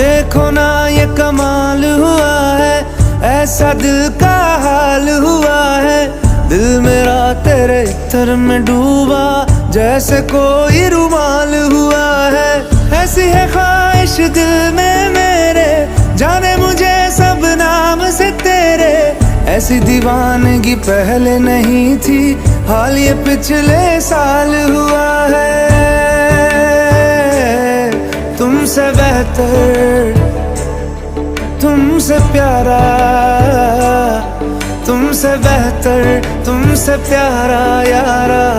देखो ना ये कमाल हुआ है, ऐसा दिल का हाल हुआ है। दिल मेरा तेरे इत्र में डूबा, जैसे कोई रुमाल हुआ है। ऐसी है ख्वाहिश दिल में मेरे, जाने मुझे सब नाम से तेरे। ऐसी दीवानगी पहले नहीं थी, हाल ये पिछले साल हुआ है। तुमसे बेहतर, तुमसे प्यारा, तुमसे बेहतर, तुमसे प्यारा यारा।